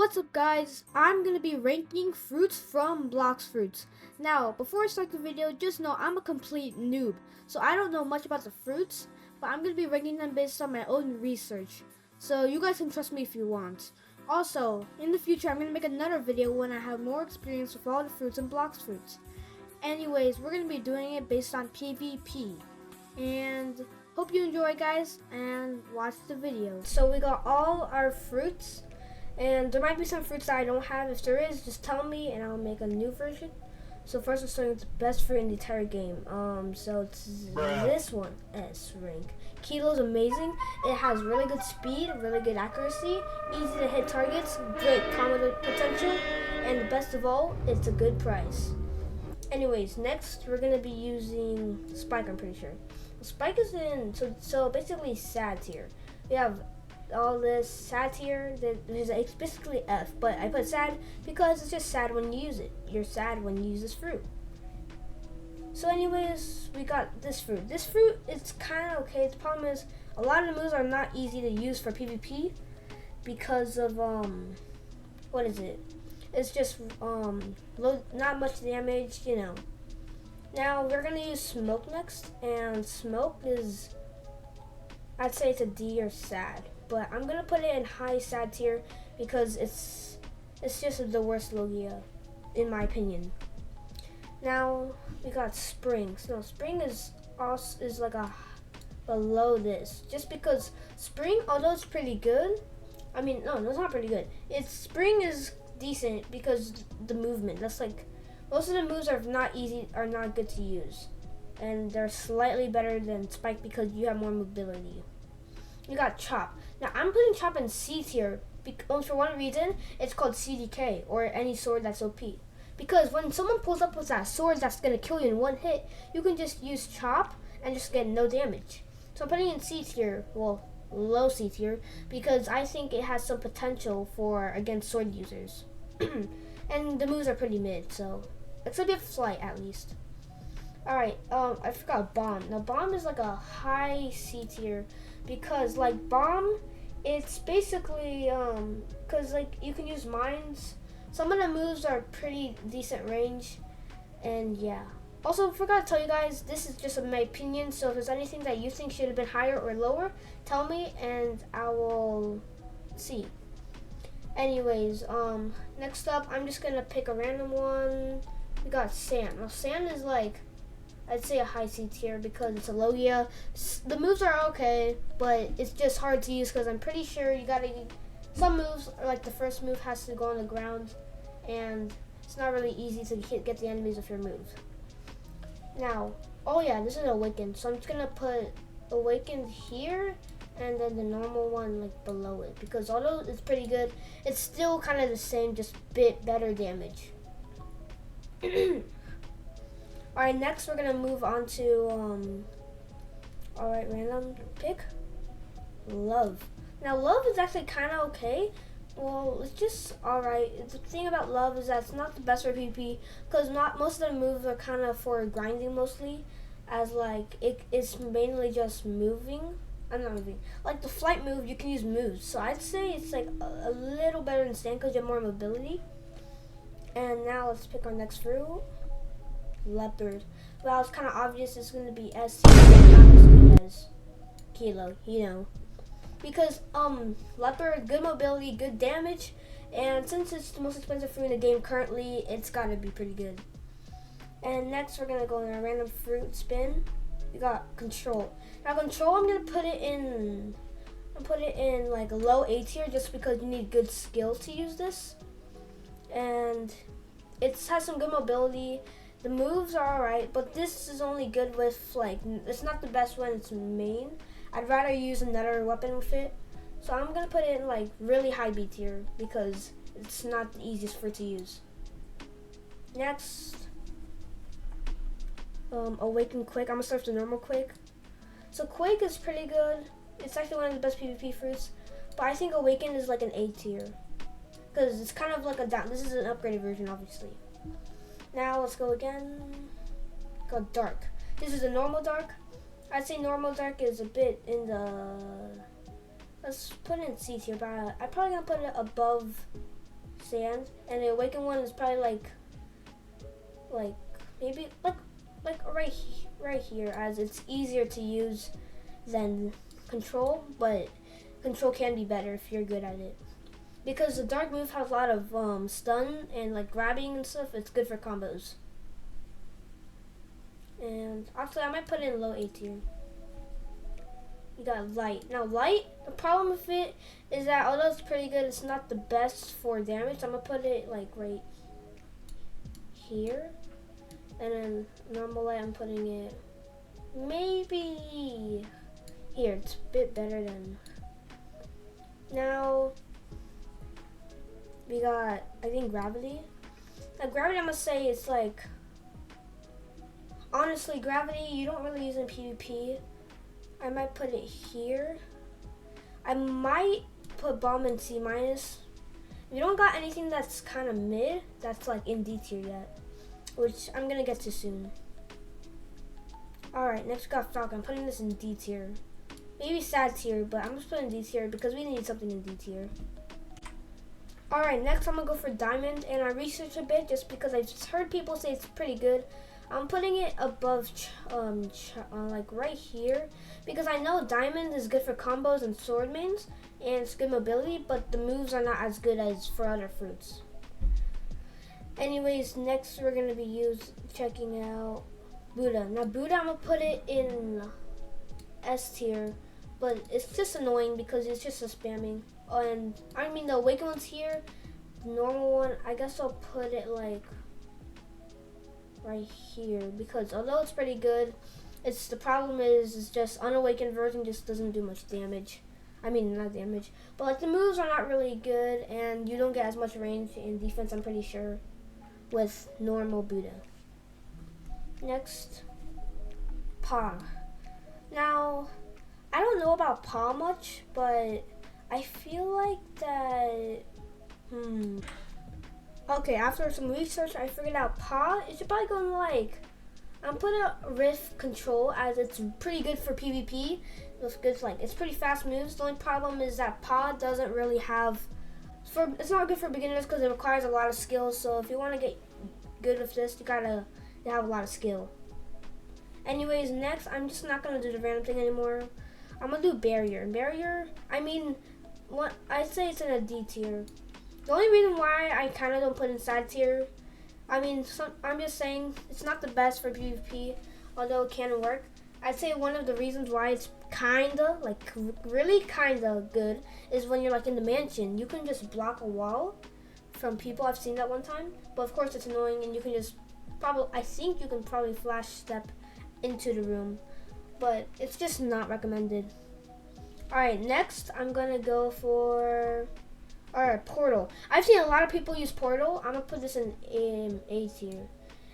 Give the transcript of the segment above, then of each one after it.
What's up guys, I'm going to be ranking fruits from Blox Fruits. Now, before I start the video, just know I'm a complete noob, so I don't know much about the fruits, but I'm going to be ranking them based on my own research. So you guys can trust me if you want. Also, in the future I'm going to make another video when I have more experience with all the fruits and Blox Fruits. Anyways, we're going to be doing it based on PvP. And hope you enjoy guys, and watch the video. So we got all our fruits. And there might be some fruits that I don't have. If there is, just tell me and I'll make a new version. So first we're starting with the best fruit in the entire game. So it's this one, S rank. Kilo's amazing. It has really good speed, really good accuracy, easy to hit targets, great combo potential, and the best of all, it's a good price. Anyways, next we're gonna be using Spike, I'm pretty sure. Spike is in, so basically sad tier. We have all this sad tier, it's basically F, but I put sad because it's just sad when you use it. You're sad when you use this fruit. So anyways, we got this fruit. This fruit, it's kind of okay. The problem is a lot of the moves are not easy to use for PvP because of what is it? It's just not much damage, you know. Now we're gonna use smoke next, and smoke is, I'd say it's a D or sad, but I'm gonna put it in high sad tier because it's just the worst Logia, in my opinion. Now we got spring. So spring is like a below this, just because spring, although it's pretty good. I mean, no, it's not pretty good. Spring is decent because the movement. That's like most of the moves are not good to use, and they're slightly better than Spike because you have more mobility. You got Chop. Now I'm putting Chop in C tier for one reason. It's called CDK, or any sword that's OP. Because when someone pulls up with that sword that's gonna kill you in one hit, you can just use Chop and just get no damage. So I'm putting it in C tier, well, low C tier, because I think it has some potential for against sword users. And the moves are pretty mid, so it's a bit flight at least. Alright, I forgot Bomb. Now Bomb is like a high C tier because like Bomb, it's basically cause like you can use mines. Some of the moves are pretty decent range, and yeah. Also, forgot to tell you guys, this is just my opinion, so if there's anything that you think should have been higher or lower, tell me and I will see. Anyways, next up I'm just gonna pick a random one. We got Sand. Now Sand is like, I'd say a high C tier because it's a Logia. The moves are okay, but it's just hard to use because I'm pretty sure you gotta, some moves, like the first move has to go on the ground, and it's not really easy to get the enemies with your move. Now, oh yeah, this is Awakened, so I'm just gonna put Awakened here, and then the normal one like below it, because although it's pretty good, it's still kind of the same, just bit better damage. Alright, next we're gonna move on to alright, random pick. Love. Now Love is actually kinda okay. Well, it's just alright. The thing about Love is that it's not the best for PvP because most of the moves are kinda for grinding mostly, as like it's mainly just moving. I'm not moving. Like the flight move, you can use moves. So I'd say it's like a little better than Stand because you have more mobility. And now let's pick our next fruit. Leopard. Well, it's kind of obvious it's going to be S, not as good as Kilo, you know. Because Leopard, good mobility, good damage, and since it's the most expensive fruit in the game currently, it's got to be pretty good. And next we're going to go in a random fruit spin. We got Control. Now Control, I'm going to put it in like a low A tier just because you need good skills to use this. And it has some good mobility. The moves are alright, but this is only good with like, it's not the best when it's main. I'd rather use another weapon with it. So I'm gonna put it in like really high B tier because it's not the easiest for it to use. Next, Awaken Quick. I'm gonna start with the normal Quick. So Quick is pretty good. It's actually one of the best PvP fruits, but I think Awaken is like an A tier because it's kind of like a down. This is an upgraded version, obviously. Now let's go again. Go Dark. This is a normal Dark. I'd say normal Dark is a bit in the, let's put it in C tier, but I'm probably gonna put it above sand, and the awakened one is probably like maybe like right here, as it's easier to use than control, but control can be better if you're good at it. Because the dark move has a lot of stun and like grabbing and stuff. It's good for combos. And actually, I might put it in low A tier. You got light. Now light, the problem with it is that although it's pretty good, it's not the best for damage. I'm gonna put it like right here. And then normal light, I'm putting it maybe here. It's a bit better than. Now we got, I think, gravity. Now gravity, I'm gonna say it's like, honestly, gravity you don't really use in PvP. I might put it here. I might put bomb in C-. If you don't got anything that's kind of mid, that's like in D tier yet, which I'm gonna get to soon. Alright, next we got Falcon. I'm putting this in D tier. Maybe sad tier, but I'm just putting D tier because we need something in D tier. Alright, next I'm gonna go for Diamond, and I researched a bit just because I just heard people say it's pretty good. I'm putting it above, like right here, because I know Diamond is good for combos and sword mains, and it's good mobility, but the moves are not as good as for other fruits. Anyways, next we're gonna be checking out Buddha. Now Buddha, I'm gonna put it in S tier, but it's just annoying because it's just a spamming. And I mean the awakened one's here, the normal one, I guess I'll put it like right here, because although it's pretty good, the problem is it's just unawakened version just doesn't do much damage. I mean, not damage, but like the moves are not really good, and you don't get as much range in defense, I'm pretty sure, with normal Buddha. Next, Pa. Now, I don't know about Pa much, but I feel like that, okay, after some research, I figured out Pa, it should probably go in like, I'm putting a Rift Control, as it's pretty good for PvP. It's pretty fast moves. The only problem is that Pa doesn't really have, it's not good for beginners because it requires a lot of skill. So if you want to get good with this, you gotta have a lot of skill. Anyways, next, I'm just not gonna do the random thing anymore. I'm gonna do Barrier. Barrier, I mean, I'd say it's in a D tier. The only reason why I kind of don't put inside tier, I mean, I'm just saying it's not the best for PvP, although it can work. I'd say one of the reasons why it's kinda, like really kinda good is when you're like in the mansion. You can just block a wall from people. I've seen that one time, but of course it's annoying, and you can just I think you can probably flash step into the room, but it's just not recommended. Alright, next I'm gonna go for Portal. I've seen a lot of people use Portal. I'm gonna put this in A tier.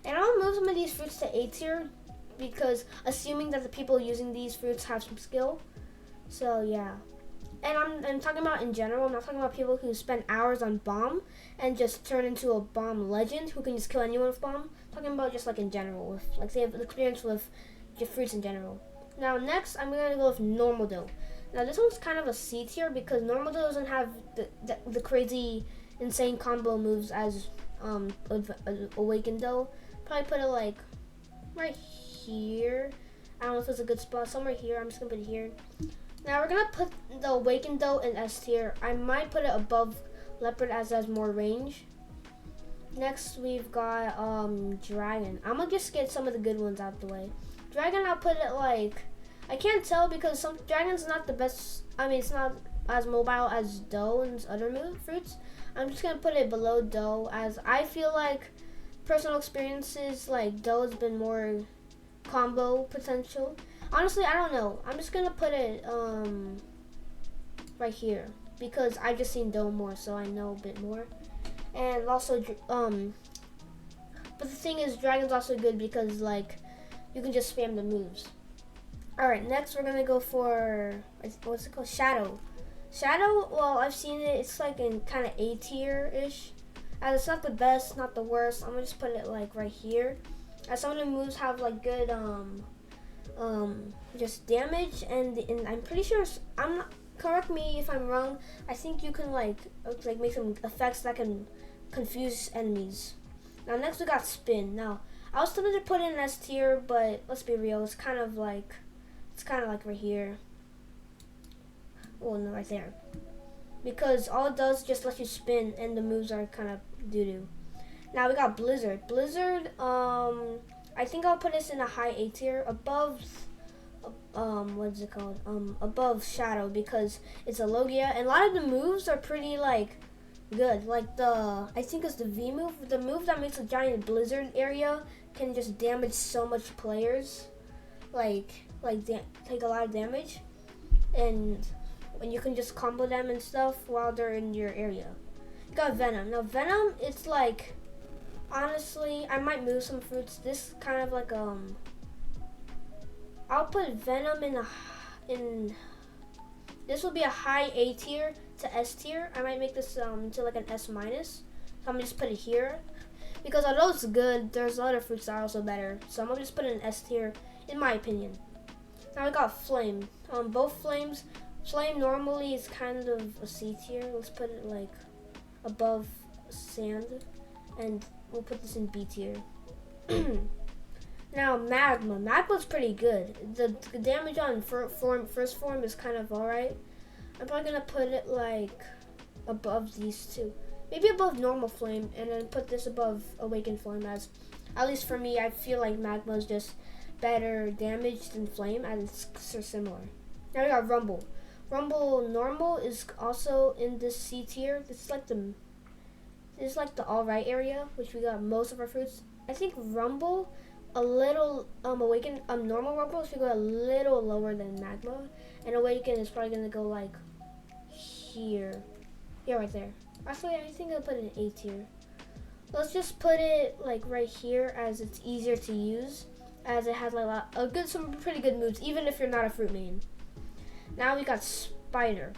And I'll move some of these fruits to A tier because assuming that the people using these fruits have some skill. So yeah. And I'm talking about in general. I'm not talking about people who spend hours on bomb and just turn into a bomb legend who can just kill anyone with bomb. I'm talking about just like in general, with like they have experience with just fruits in general. Now next I'm gonna go with normal dough. Now this one's kind of a C tier because normal dough doesn't have the crazy insane combo moves as awakened dough. Probably put it like right here. I don't know if it's a good spot. Somewhere here. I'm just gonna put it here. Now we're gonna put the awakened dough in S tier. I might put it above leopard as it has more range. Next we've got dragon. I'm gonna just get some of the good ones out of the way. Dragon, I'll put it like, I can't tell because some dragon's not the best. I mean, it's not as mobile as dough and other fruits. I'm just gonna put it below dough, as I feel like personal experiences like dough has been more combo potential. Honestly, I don't know. I'm just gonna put it right here because I've just seen dough more, so I know a bit more. And also, but the thing is, dragon's also good because like you can just spam the moves. All right, next we're gonna go for what's it called? Shadow. Shadow. Well, I've seen it. It's like in kind of A tier ish. As it's not the best, not the worst. I'm gonna just put it like right here. As some of the moves have like good just damage, and I'm pretty sure correct me if I'm wrong. I think you can like make some effects that can confuse enemies. Now next we got spin. Now I was tempted to put in S tier, but let's be real, it's kind of like right here. Oh no, right there. Because all it does is just let you spin, and the moves are kind of doo-doo. Now we got Blizzard. Blizzard, I think I'll put this in a high A tier, above, what is it called? Above Shadow, because it's a Logia, and a lot of the moves are pretty like good. Like I think it's the V move. The move that makes a giant blizzard area can just damage so much players, take a lot of damage, and you can just combo them and stuff while they're in your area. You got Venom. Now Venom, it's like, honestly, I might move some fruits. This kind of like I'll put Venom in. This will be a high A tier to S tier. I might make this to like an S minus. So I'm gonna just put it here, because although it's good, there's other fruits that are also better. So I'm gonna just put it in S tier, in my opinion. Now we got Flame. Both flames. Flame normally is kind of a C tier. Let's put it like above Sand, and we'll put this in B tier. Now Magma. Magma's pretty good. The damage on first form is kind of alright. I'm probably gonna put it like above these two. Maybe above normal Flame, and then put this above Awakened Flame, as at least for me, I feel like Magma is just better damage than Flame, as it's similar. Now we got Rumble. Rumble normal is also in this C tier. This is like the alright area, which we got most of our fruits. I think Rumble a little Awaken normal Rumble should go a little lower than Magma, and Awaken is probably gonna go like here. Yeah, right there. Actually, I think I'll put it in A tier. Let's just put it like right here, as it's easier to use, as it has like some pretty good moves, even if you're not a fruit main. Now we got Spider.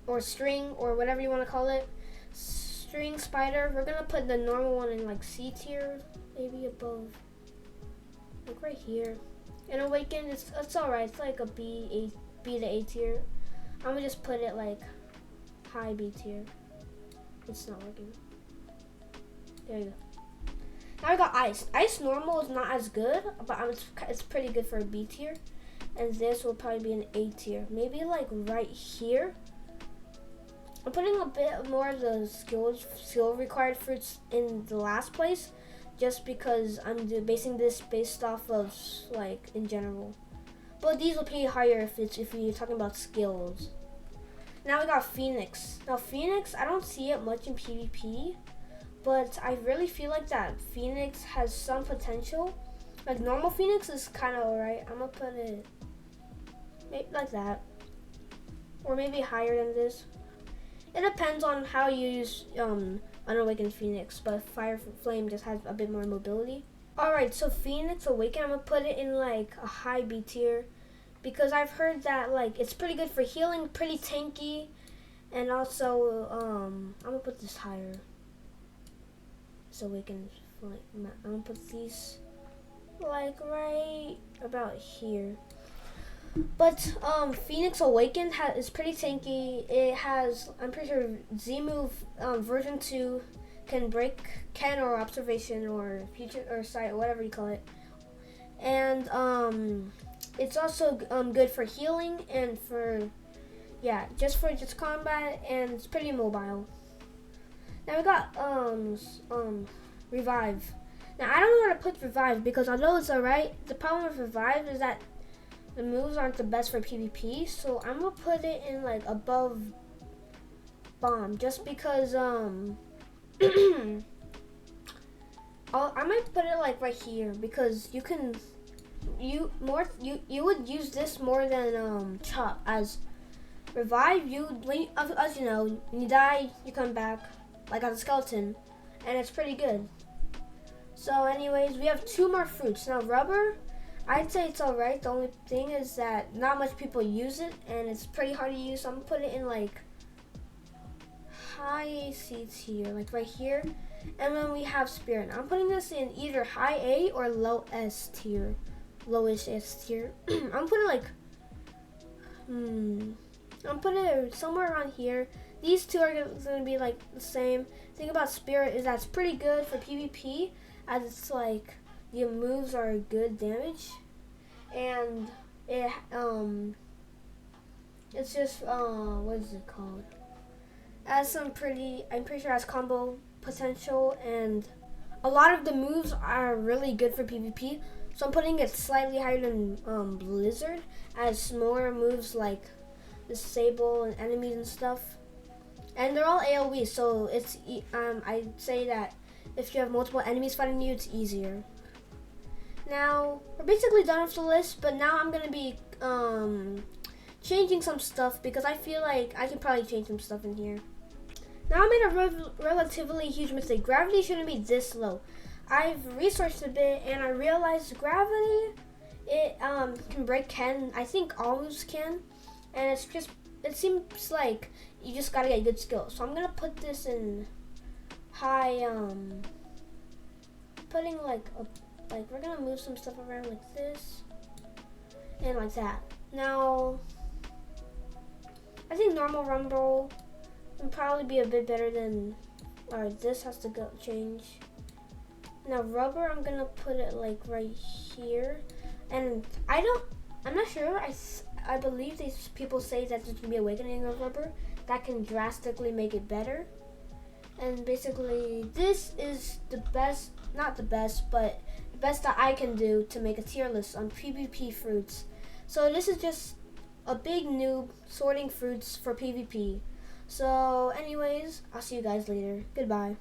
Or String, or whatever you want to call it. String, Spider. We're gonna put the normal one in like C tier, maybe above, like right here. And Awaken, it's alright. It's like a B to A tier. I'm gonna just put it like high B tier. It's not working. There you go. Now we got Ice. Ice normal is not as good, but it's pretty good for a B tier. And this will probably be an A tier. Maybe like right here. I'm putting a bit more of the skill required fruits in the last place, just because I'm basing this based off of like in general. But these will be higher if you're talking about skills. Now we got Phoenix. Now Phoenix, I don't see it much in PvP, but I really feel like that Phoenix has some potential. Like normal Phoenix is kind of alright. I'm gonna put it maybe like that, or maybe higher than this. It depends on how you use Unawakened Phoenix, but Fire Flame just has a bit more mobility. Alright, so Phoenix Awaken, I'm gonna put it in like a high B tier, because I've heard that like it's pretty good for healing, pretty tanky, and also I'm gonna put this higher. So Awakened Flame. I'm gonna put these like right about here. But Phoenix Awakened is pretty tanky. It has, I'm pretty sure, Z move version 2 can or observation or future or sight or whatever you call it. And it's also good for healing and for just combat, and it's pretty mobile. Now we got Revive. Now I don't know where to put Revive, because although it's alright, the problem with Revive is that the moves aren't the best for PvP, so I'm gonna put it in like above Bomb, just because I might put it like right here, because you would use this more than Chop, as Revive, as you know, when you die, you come back like as a skeleton, and it's pretty good. So anyways, we have 2 more fruits. Now Rubber, I'd say it's alright. The only thing is that not much people use it, and it's pretty hard to use, so I'm gonna put it in like high C tier, like right here. And then we have Spirit. Now I'm putting this in either high A or low S tier. Lowish S tier. I'm putting like I'm I'm putting it somewhere around here. These two are going to be like the same. Thing about Spirit is that's pretty good for PvP, as it's like your moves are good damage, and it's just what is it called? Has some pretty, I'm pretty sure it has combo potential, and a lot of the moves are really good for PvP. So I'm putting it slightly higher than Blizzard, as more moves like disable and enemies and stuff. And they're all AoE, so it's I'd say that if you have multiple enemies fighting you, it's easier. Now we're basically done with the list, but now I'm gonna be changing some stuff because I feel like I can probably change some stuff in here. Now I made a relatively huge mistake. Gravity shouldn't be this low. I've researched a bit and I realized gravity, it can break Ken. I think all moves can, and it seems like you just gotta get good skill. So I'm gonna put this in high. Putting like we're gonna move some stuff around like this and like that. Now I think normal rumble would probably be a bit better than. Alright, this has to go change. Now rubber, I'm gonna put it like right here, and I'm not sure. I believe these people say that there's gonna be awakening of rubber that can drastically make it better. And basically, this is the best, not the best, but the best that I can do to make a tier list on PvP fruits. So this is just a big noob sorting fruits for PvP. So anyways, I'll see you guys later. Goodbye.